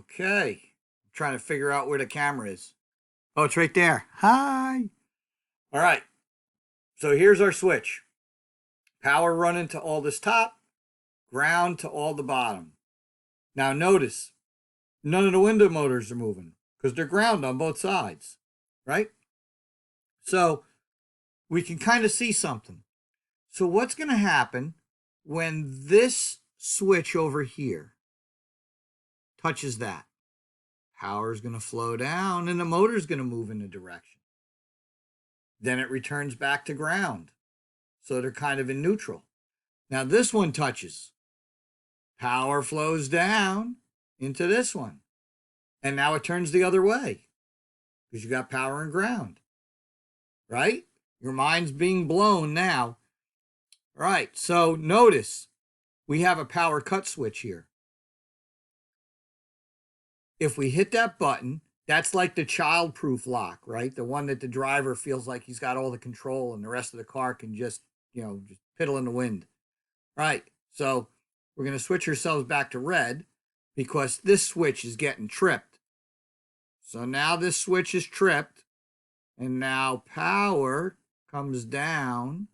Okay. I'm trying to figure out where the camera is. Oh, it's right there. Hi. All right. So here's our switch. Power running to all this top, ground to all the bottom. Now notice, none of the window motors are moving because they're ground on both sides, right? So we can kind of see something. So what's going to happen when this switch over here touches that? Power is going to flow down and the motor is going to move in a direction. Then it returns back to ground. So they're kind of in neutral. Now this one touches. Power flows down into this one. And now it turns the other way because you got power and ground. Right? Your mind's being blown now. All right. So notice we have a power cut switch here. If we hit that button, that's like the child-proof lock, right? The one that the driver feels like he's got all the control and the rest of the car can just piddle in the wind. Right. So we're going to switch ourselves back to red because this switch is getting tripped. So now this switch is tripped and now power comes down.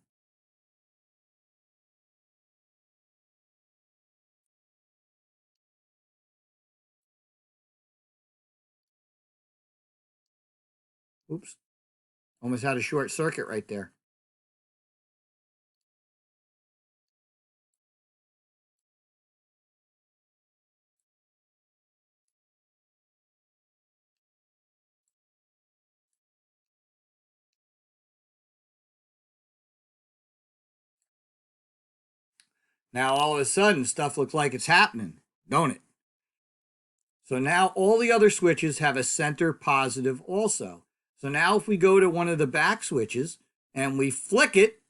Oops. Almost had a short circuit right there. Now all of a sudden stuff looks like it's happening, don't it? So now all the other switches have a center positive also. So now if we go to one of the back switches and we flick it,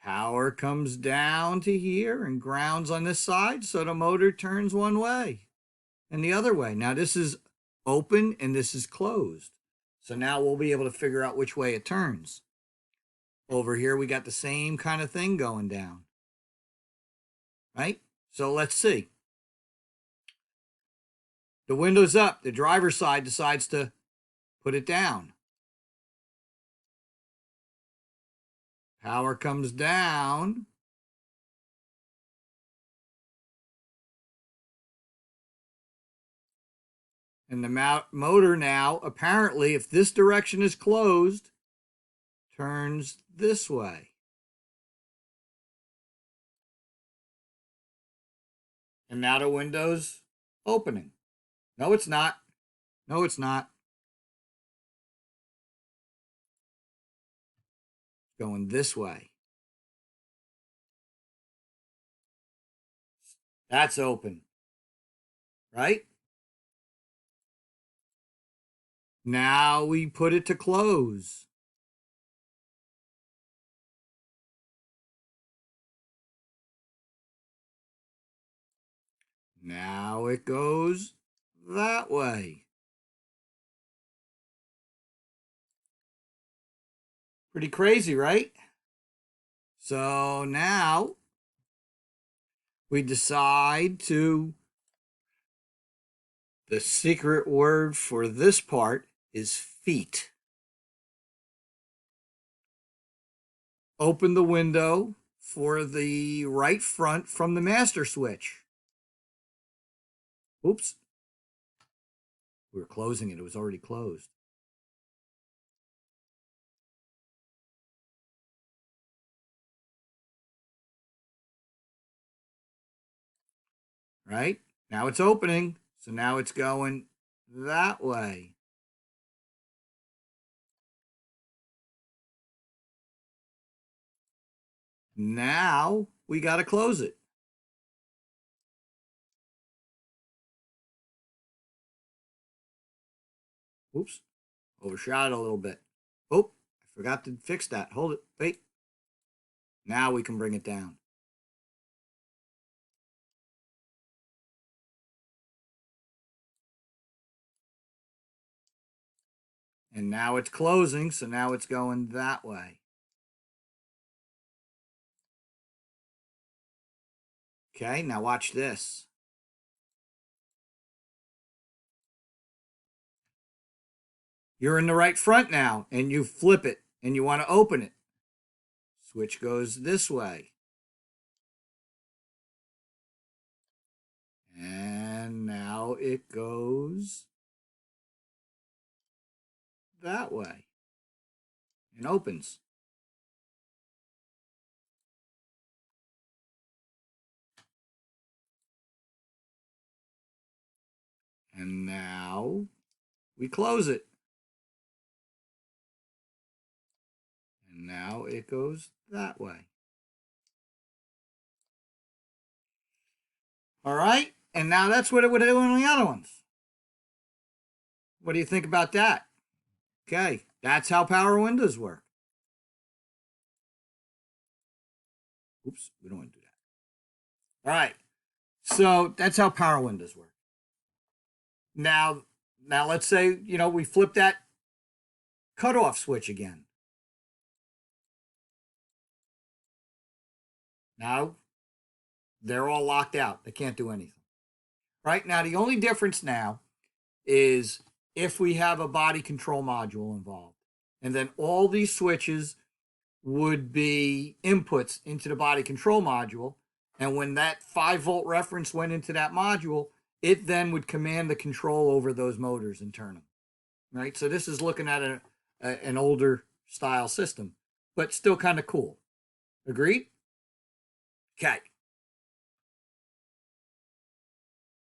power comes down to here and grounds on this side. So the motor turns one way and the other way. Now this is open and this is closed. So now we'll be able to figure out which way it turns. Over here, we got the same kind of thing going down. Right? So let's see. The window's up. The driver's side decides to put it down. Power comes down. And the motor now, apparently, if this direction is closed, turns this way. And now the window's opening. No, it's not. No, it's not. Going this way. That's open. Right? Now we put it to close. Now it goes that way. Pretty crazy, right? So now we decide to, the secret word for this part is feet. Open the window for the right front from the master switch. Oops. We were closing it. It was already closed. Right? Now it's opening. So now it's going that way. Now we got to close it. Oops. Overshot a little bit. Oh, I forgot to fix that. Hold it. Wait. Now we can bring it down. And now it's closing, so now it's going that way. Okay, now watch this. You're in the right front now, and you flip it, and you want to open it. Switch goes this way. And now it goes that way and opens. And now we close it. And now it goes that way. All right. And now that's what it would do on the other ones. What do you think about that? Okay. That's how power windows work. Oops, we don't want to do that. All right. So that's how power windows work. Now let's say, we flip that cutoff switch again. Now they're all locked out. They can't do anything. Right? Now the only difference now is if we have a body control module involved. And then all these switches would be inputs into the body control module. And when that 5-volt reference went into that module, it then would command the control over those motors and turn them. Right? So this is looking at an older style system, but still kind of cool. Agreed? Okay.